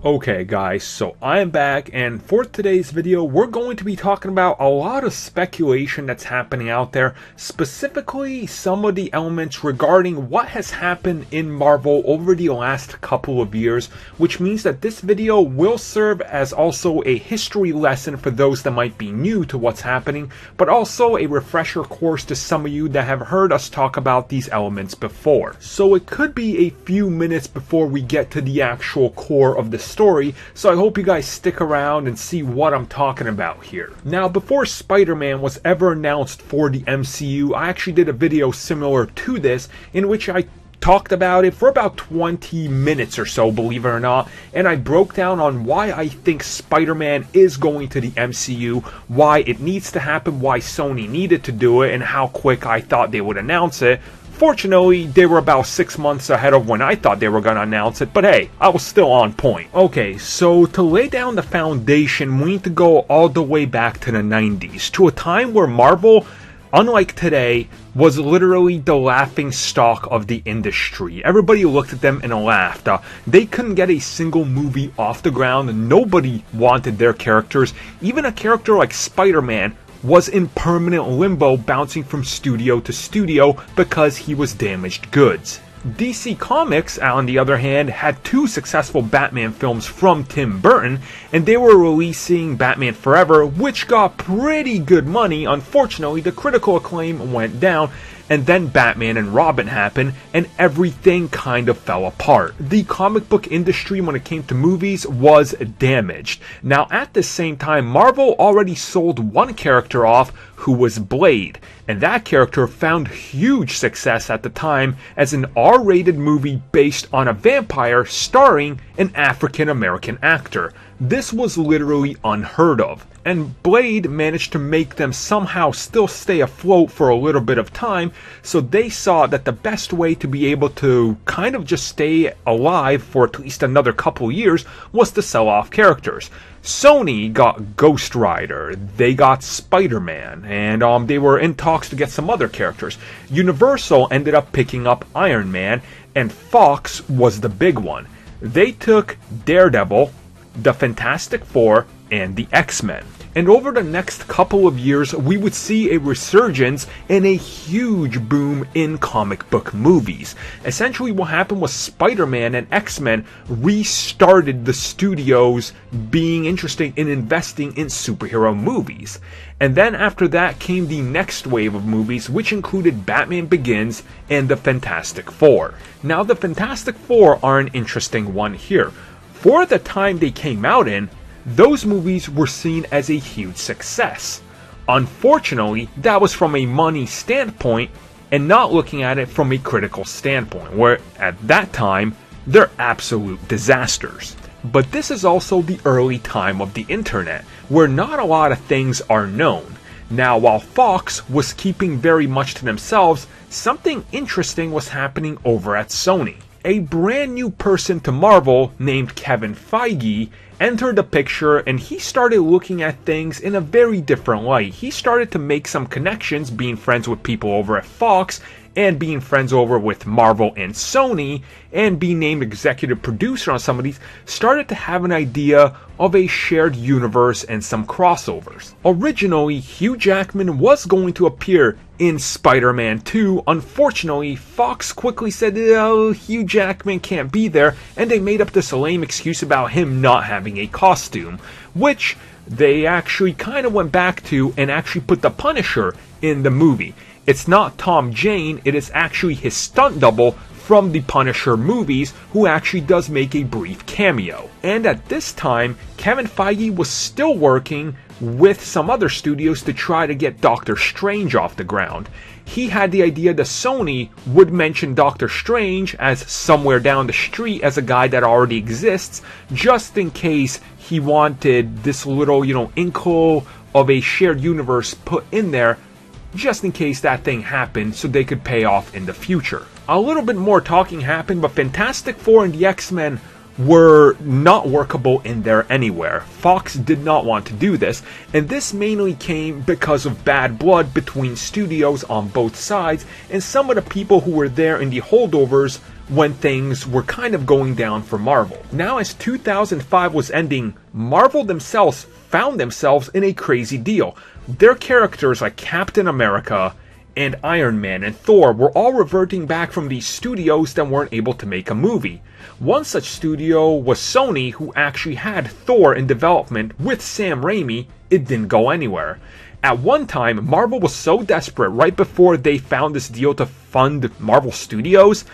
Okay guys, so I am back, and for today's video we're going to be talking about a lot of speculation that's happening out there, specifically some of the elements regarding what has happened in Marvel over the last couple of years, which means that this video will serve as also a history lesson for those that might be new to what's happening, but also a refresher course to some of you that have heard us talk about these elements before. So it could be a few minutes before we get to the actual core of the story, so I hope you guys stick around and see what I'm talking about here. Now, before Spider-Man was ever announced for the MCU, I actually did a video similar to this in which I talked about it for about 20 minutes or so, believe it or not, and I broke down on why I think Spider-Man is going to the MCU, why it needs to happen, why Sony needed to do it, and how quick I thought they would announce it. Fortunately, they were about 6 months ahead of when I thought they were going to announce it, but hey, I was still on point. Okay, so to lay down the foundation, we need to go all the way back to the 90s, to a time where Marvel, unlike today, was literally the laughing stock of the industry. Everybody looked at them and laughed. They couldn't get a single movie off the ground. Nobody wanted their characters. Even a character like Spider-Man was in permanent limbo, bouncing from studio to studio because he was damaged goods. DC Comics, on the other hand, had two successful Batman films from Tim Burton, and they were releasing Batman Forever, which got pretty good money. Unfortunately, the critical acclaim went down, and then Batman and Robin happened, and everything kind of fell apart. The comic book industry, when it came to movies, was damaged. Now, at the same time, Marvel already sold one character off, who was Blade, and that character found huge success at the time as an R-rated movie based on a vampire starring an African-American actor. This was literally unheard of, and Blade managed to make them somehow still stay afloat for a little bit of time, so they saw that the best way to be able to kind of just stay alive for at least another couple years was to sell off characters. Sony got Ghost Rider, they got Spider-Man, and they were in talks to get some other characters. Universal ended up picking up Iron Man, and Fox was the big one. They took Daredevil, the Fantastic Four, and the X-Men. And over the next couple of years, we would see a resurgence and a huge boom in comic book movies. Essentially, what happened was Spider-Man and X-Men restarted the studios being interested in investing in superhero movies. And then after that came the next wave of movies, which included Batman Begins and the Fantastic Four. Now, the Fantastic Four are an interesting one here. For the time they came out in, those movies were seen as a huge success. Unfortunately, that was from a money standpoint and not looking at it from a critical standpoint, where at that time, they're absolute disasters. But this is also the early time of the internet, where not a lot of things are known. Now, while Fox was keeping very much to themselves, something interesting was happening over at Sony. A brand new person to Marvel named Kevin Feige entered the picture, and he started looking at things in a very different light. He started to make some connections, being friends with people over at Fox and being friends over with Marvel and Sony, and being named executive producer on some of these, started to have an idea of a shared universe and some crossovers. Originally, Hugh Jackman was going to appear in Spider-Man 2. Unfortunately, Fox quickly said, oh, Hugh Jackman can't be there, and they made up this lame excuse about him not having a costume, which they actually kind of went back to and actually put the Punisher in the movie. It's not Tom Jane, it is actually his stunt double from the Punisher movies, who actually does make a brief cameo. And at this time, Kevin Feige was still working with some other studios to try to get Doctor Strange off the ground. He had the idea that Sony would mention Doctor Strange as somewhere down the street as a guy that already exists, just in case he wanted this little, inkle of a shared universe put in there, just in case that thing happened, so they could pay off in the future. A little bit more talking happened, but Fantastic Four and the X-Men were not workable in there anywhere. Fox did not want to do this, and this mainly came because of bad blood between studios on both sides and some of the people who were there in the holdovers when things were kind of going down for Marvel. Now, as 2005 was ending, Marvel themselves found themselves in a crazy deal. Their characters like Captain America and Iron Man and Thor were all reverting back from these studios that weren't able to make a movie. One such studio was Sony, who actually had Thor in development with Sam Raimi. It didn't go anywhere. At one time, Marvel was so desperate right before they found this deal to fund Marvel Studios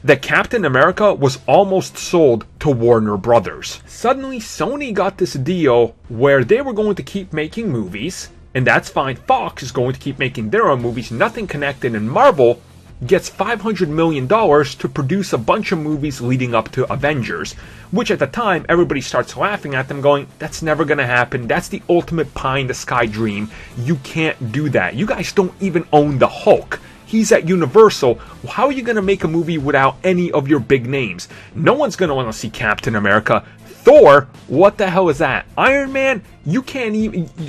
that Captain America was almost sold to Warner Brothers. Suddenly, Sony got this deal where they were going to keep making movies, and that's fine. Fox is going to keep making their own movies, nothing connected, and Marvel gets $500 million to produce a bunch of movies leading up to Avengers, which at the time, everybody starts laughing at them going, that's never gonna happen, that's the ultimate pie-in-the-sky dream, you can't do that, you guys don't even own the Hulk. He's at Universal. How are you going to make a movie without any of your big names? No one's going to want to see Captain America. Thor? What the hell is that? Iron Man?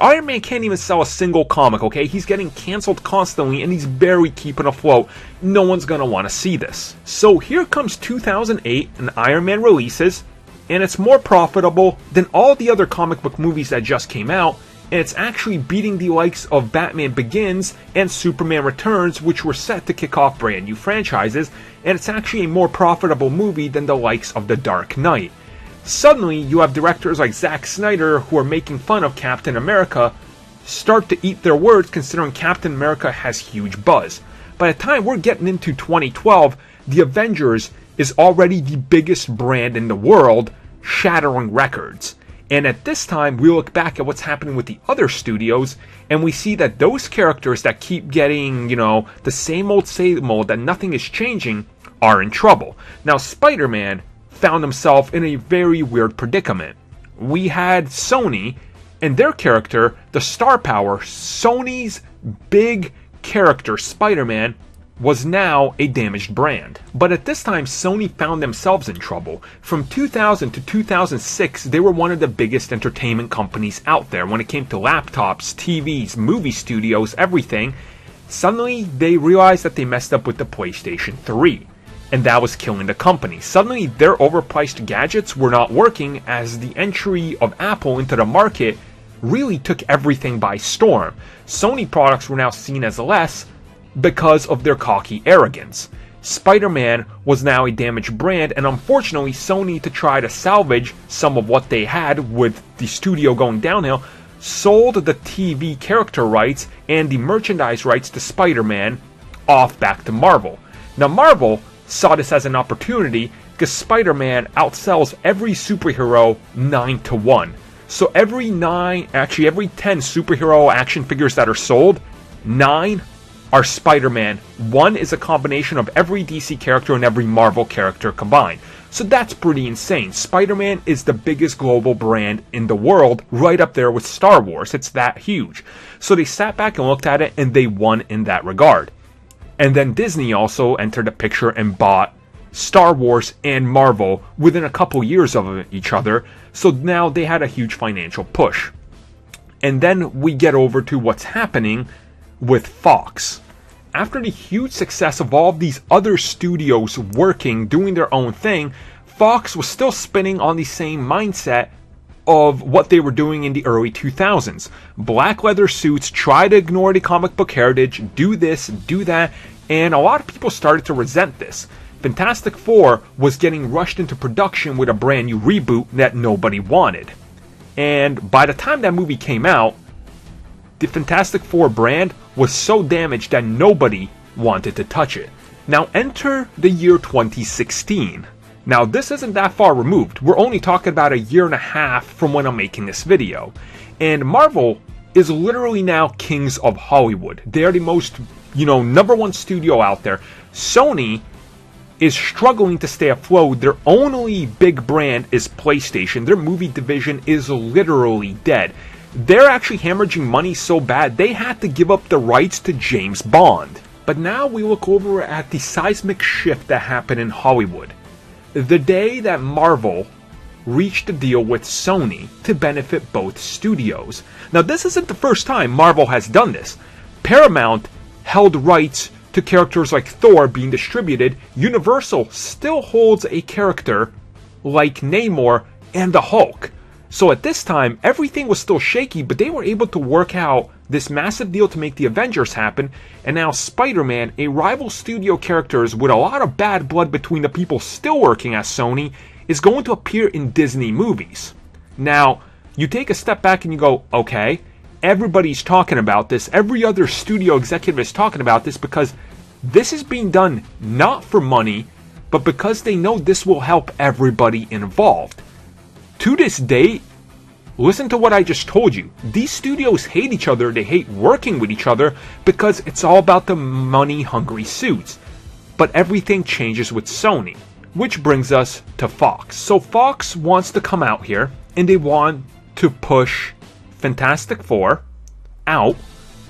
Iron Man can't even sell a single comic, okay? He's getting canceled constantly and he's barely keeping afloat. No one's going to want to see this. So here comes 2008 and Iron Man releases, and it's more profitable than all the other comic book movies that just came out. And it's actually beating the likes of Batman Begins and Superman Returns, which were set to kick off brand new franchises, and it's actually a more profitable movie than the likes of The Dark Knight. Suddenly, you have directors like Zack Snyder, who are making fun of Captain America, start to eat their words considering Captain America has huge buzz. By the time we're getting into 2012, the Avengers is already the biggest brand in the world, shattering records. And at this time, we look back at what's happening with the other studios, and we see that those characters that keep getting, the same old, that nothing is changing, are in trouble. Now, Spider-Man found himself in a very weird predicament. We had Sony, and their character, the star power, Sony's big character, Spider-Man, was now a damaged brand. But at this time, Sony found themselves in trouble. From 2000 to 2006, they were one of the biggest entertainment companies out there when it came to laptops, TVs, movie studios, everything. Suddenly, they realized that they messed up with the PlayStation 3, and that was killing the company. Suddenly, their overpriced gadgets were not working as the entry of Apple into the market really took everything by storm. Sony products were now seen as less because of their cocky arrogance. Spider-Man was now a damaged brand, and unfortunately Sony, to try to salvage some of what they had with the studio going downhill, sold the TV character rights and the merchandise rights to Spider-Man off back to Marvel. Now Marvel saw this as an opportunity because Spider-Man outsells every superhero 9-1. So every 10 superhero action figures that are sold, 9 are Spider-Man. 1 is a combination of every DC character and every Marvel character combined. So that's pretty insane. Spider-Man is the biggest global brand in the world, right up there with Star Wars. It's that huge. So they sat back and looked at it, and they won in that regard. And then Disney also entered the picture and bought Star Wars and Marvel within a couple years of each other. So now they had a huge financial push. And then we get over to what's happening with Fox. After the huge success of all of these other studios working, doing their own thing, Fox was still spinning on the same mindset of what they were doing in the early 2000s. Black leather suits, try to ignore the comic book heritage, do this, do that, and a lot of people started to resent this. Fantastic Four was getting rushed into production with a brand new reboot that nobody wanted. And by the time that movie came out, the Fantastic Four brand was so damaged that nobody wanted to touch it. Now enter the year 2016. Now this isn't that far removed. We're only talking about a year and a half from when I'm making this video. And Marvel is literally now kings of Hollywood. They're the most, number one studio out there. Sony is struggling to stay afloat. Their only big brand is PlayStation. Their movie division is literally dead. They're actually hemorrhaging money so bad they had to give up the rights to James Bond. But now we look over at the seismic shift that happened in Hollywood. The day that Marvel reached a deal with Sony to benefit both studios. Now, this isn't the first time Marvel has done this. Paramount held rights to characters like Thor being distributed. Universal still holds a character like Namor and the Hulk. So at this time, everything was still shaky, but they were able to work out this massive deal to make the Avengers happen, and now Spider-Man, a rival studio character with a lot of bad blood between the people still working at Sony, is going to appear in Disney movies. Now, you take a step back and you go, okay, everybody's talking about this, every other studio executive is talking about this because this is being done not for money, but because they know this will help everybody involved. To this day, listen to what I just told you. These studios hate each other, they hate working with each other because it's all about the money-hungry suits. But everything changes with Sony, which brings us to Fox. So Fox wants to come out here and they want to push Fantastic Four out.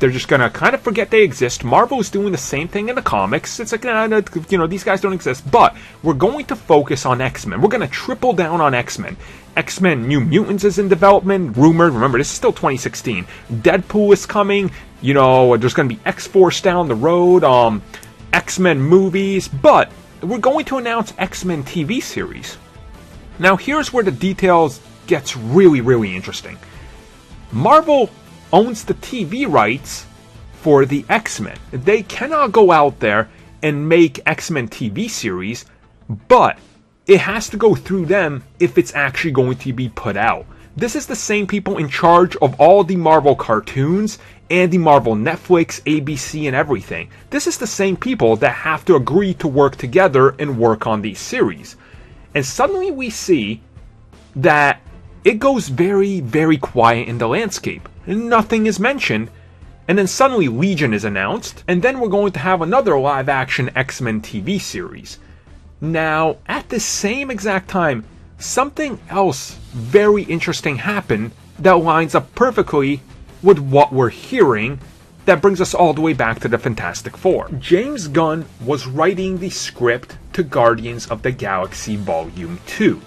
They're just going to kind of forget they exist. Marvel is doing the same thing in the comics. It's like, these guys don't exist. But we're going to focus on X-Men. We're going to triple down on X-Men. X-Men New Mutants is in development. Rumored. Remember, this is still 2016. Deadpool is coming. There's going to be X-Force down the road. X-Men movies. But we're going to announce X-Men TV series. Now, here's where the details gets really, really interesting. Marvel owns the TV rights for the X-Men. They cannot go out there and make X-Men TV series, but it has to go through them if it's actually going to be put out. This is the same people in charge of all the Marvel cartoons and the Marvel Netflix, ABC, and everything. This is the same people that have to agree to work together and work on these series. And suddenly we see that it goes very, very quiet in the landscape. Nothing is mentioned. And then suddenly Legion is announced. And then we're going to have another live-action X-Men TV series. Now, at the same exact time, something else very interesting happened that lines up perfectly with what we're hearing. That brings us all the way back to the Fantastic Four. James Gunn was writing the script to Guardians of the Galaxy Volume 2.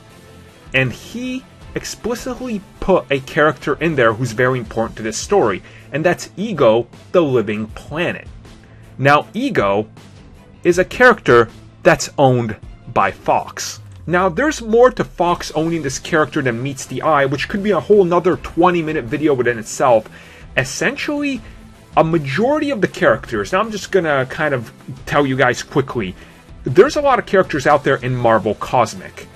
And he explicitly put a character in there who's very important to this story, and that's Ego, the Living Planet. Now, Ego is a character that's owned by Fox. Now, there's more to Fox owning this character than meets the eye, which could be a whole nother 20-minute video within itself. Essentially, a majority of the characters, now I'm just gonna kind of tell you guys quickly, there's a lot of characters out there in Marvel Cosmic,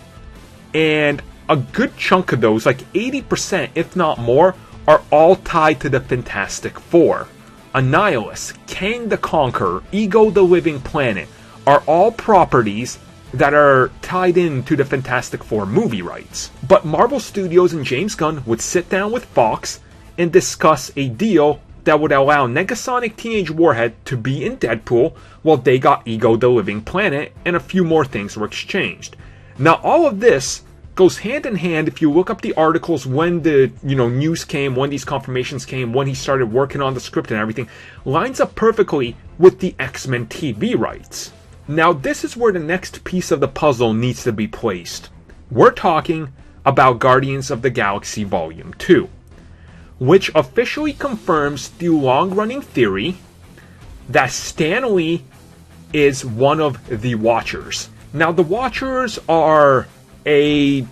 and a good chunk of those, like 80%, if not more, are all tied to the Fantastic Four. Annihilus, Kang the Conqueror, Ego the Living Planet are all properties that are tied into the Fantastic Four movie rights. But Marvel Studios and James Gunn would sit down with Fox and discuss a deal that would allow Negasonic Teenage Warhead to be in Deadpool while they got Ego the Living Planet, and a few more things were exchanged. Now, all of this goes hand in hand if you look up the articles when the news came, when these confirmations came, when he started working on the script and everything, lines up perfectly with the X-Men TV rights. Now, this is where the next piece of the puzzle needs to be placed. We're talking about Guardians of the Galaxy Volume 2, which officially confirms the long-running theory that Stan Lee is one of the Watchers. Now, the Watchers are a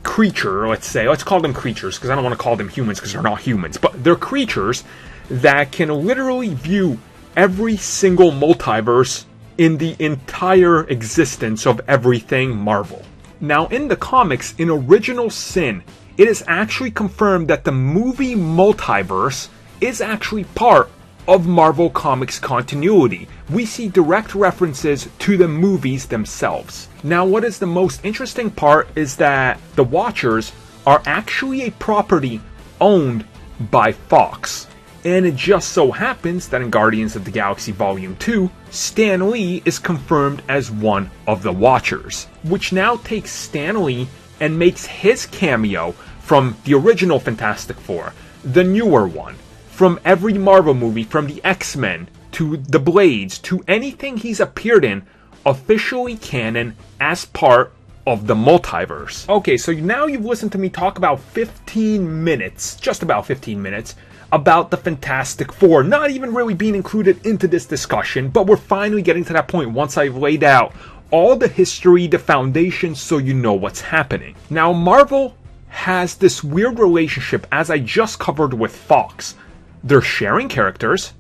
creature, let's call them creatures, because I don't want to call them humans because they're not humans, but they're creatures that can literally view every single multiverse in the entire existence of everything Marvel. Now, in the comics, in Original Sin, it is actually confirmed that the movie multiverse is actually part of Marvel Comics continuity. We see direct references to the movies themselves. Now, what is the most interesting part is that the Watchers are actually a property owned by Fox. And it just so happens that in Guardians of the Galaxy Volume 2, Stan Lee is confirmed as one of the Watchers, which now takes Stan Lee and makes his cameo from the original Fantastic Four, the newer one, from every Marvel movie, from the X-Men to the Blades to anything he's appeared in, officially canon as part of the multiverse. Okay, so now you've listened to me talk about 15 minutes, just about 15 minutes, about the Fantastic Four, not even really being included into this discussion, but we're finally getting to that point once I've laid out all the history, the foundation, so you know what's happening. Now, Marvel has this weird relationship, as I just covered with Fox. They're sharing characters,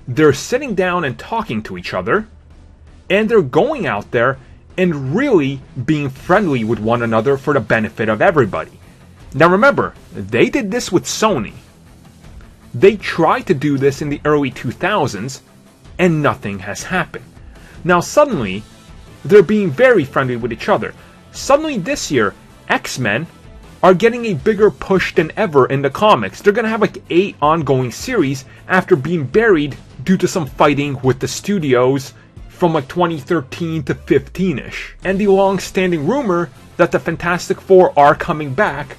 they're sitting down and talking to each other, and they're going out there and really being friendly with one another for the benefit of everybody. Now remember, they did this with Sony. They tried to do this in the early 2000s, and nothing has happened. Now suddenly, they're being very friendly with each other. Suddenly this year, X-Men are getting a bigger push than ever in the comics. They're going to have like 8 ongoing series after being buried due to some fighting with the studios from like 2013 to 15-ish. And the long-standing rumor that the Fantastic Four are coming back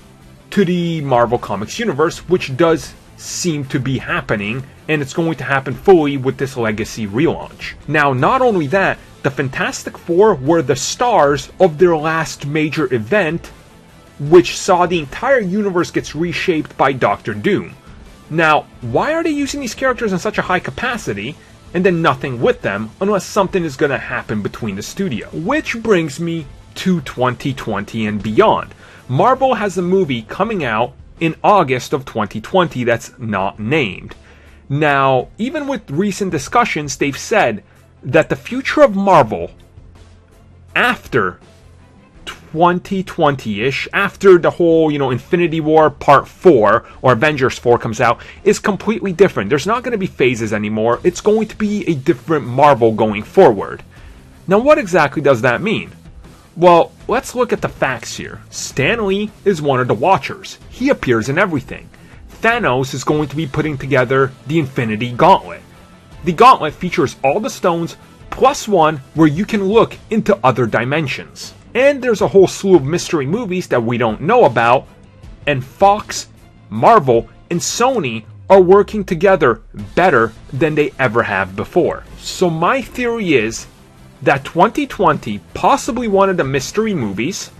to the Marvel Comics universe, which does seem to be happening, and it's going to happen fully with this Legacy relaunch. Now, not only that, the Fantastic Four were the stars of their last major event, which saw the entire universe gets reshaped by Doctor Doom. Now, why are they using these characters in such a high capacity, and then nothing with them, unless something is going to happen between the studio? Which brings me to 2020 and beyond. Marvel has a movie coming out in August of 2020 that's not named. Now, even with recent discussions, they've said that the future of Marvel after 2020-ish, after the whole, Infinity War Part 4 or Avengers 4 comes out, is completely different. There's not going to be phases anymore. It's going to be a different Marvel going forward. Now, what exactly does that mean? Well, let's look at the facts here. Stan Lee is one of the Watchers. He appears in everything. Thanos is going to be putting together the Infinity Gauntlet. The Gauntlet features all the stones plus one where you can look into other dimensions. And there's a whole slew of mystery movies that we don't know about, and Fox, Marvel, and Sony are working together better than they ever have before. So my theory is that 2020, possibly one of the mystery movies,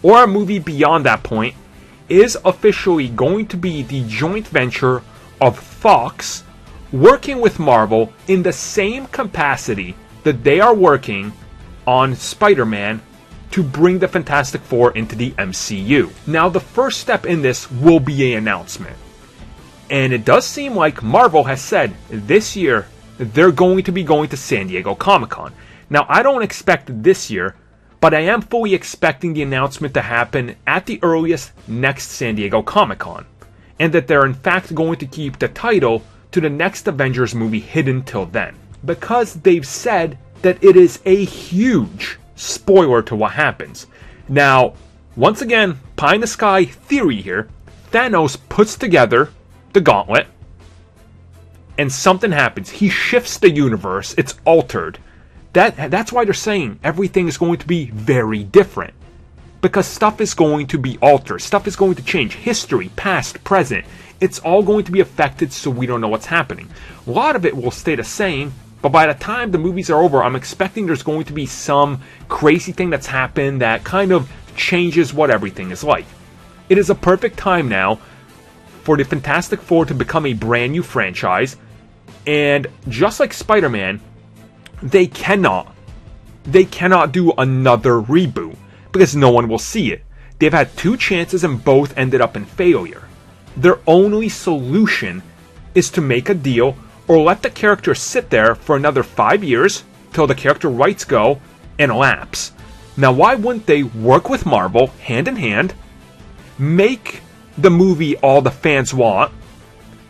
or a movie beyond that point, is officially going to be the joint venture of Fox working with Marvel in the same capacity that they are working on Spider-Man to bring the Fantastic Four into the MCU. Now, the first step in this will be an announcement. And it does seem like Marvel has said this year they're going to be going to San Diego Comic-Con. Now, I don't expect this year, but I am fully expecting the announcement to happen at the earliest next San Diego Comic-Con. And that they're in fact going to keep the title to the next Avengers movie hidden till then. Because they've said that it is a huge spoiler to what happens. Now, once again, pie in the sky theory here, Thanos puts together the gauntlet, and something happens. He shifts the universe. It's altered. That's why they're saying everything is going to be very different. Because stuff is going to be altered. Stuff is going to change. History, past, present. It's all going to be affected, so we don't know what's happening. A lot of it will stay the same, but by the time the movies are over, I'm expecting there's going to be some crazy thing that's happened that kind of changes what everything is like. It is a perfect time now for the Fantastic Four to become a brand new franchise, and just like Spider-Man, they cannot do another reboot because no one will see it. They've had 2 chances and both ended up in failure. Their only solution is to make a deal or let the character sit there for another 5 years till the character rights go and lapse. Now, why wouldn't they work with Marvel hand in hand, make the movie all the fans want,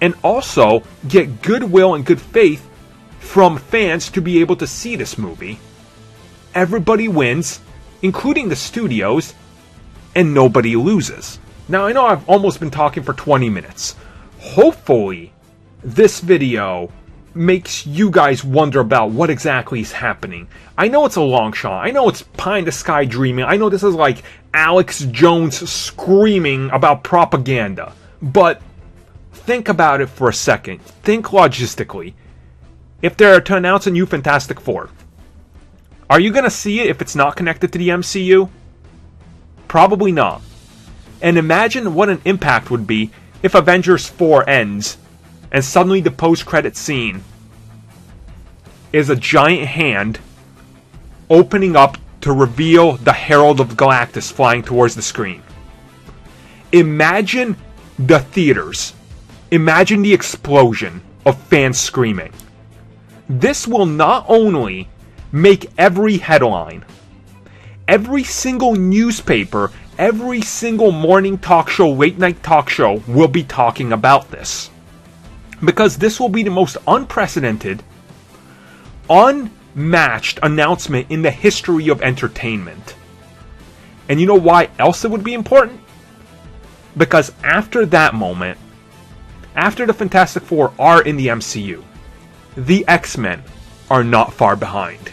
and also get goodwill and good faith from fans to be able to see this movie? Everybody wins, including the studios, and nobody loses. Now, I know I've almost been talking for 20 minutes. Hopefully, this video makes you guys wonder about what exactly is happening. I know it's a long shot. I know it's pie in the sky dreaming. I know this is like Alex Jones screaming about propaganda. But think about it for a second. Think logistically. If they're to announce a new Fantastic Four, Are you going to see it if it's not connected to the MCU? Probably not. And imagine what an impact would be if Avengers 4 ends and suddenly the post-credit scene is a giant hand opening up to reveal the Herald of Galactus flying towards the screen. Imagine the theaters. Imagine the explosion of fans screaming. This will not only make every headline, every single newspaper, every single morning talk show, late night talk show will be talking about this. Because this will be the most unprecedented, unmatched announcement in the history of entertainment. And you know why else it would be important? Because after that moment, after the Fantastic Four are in the MCU, the X-Men are not far behind.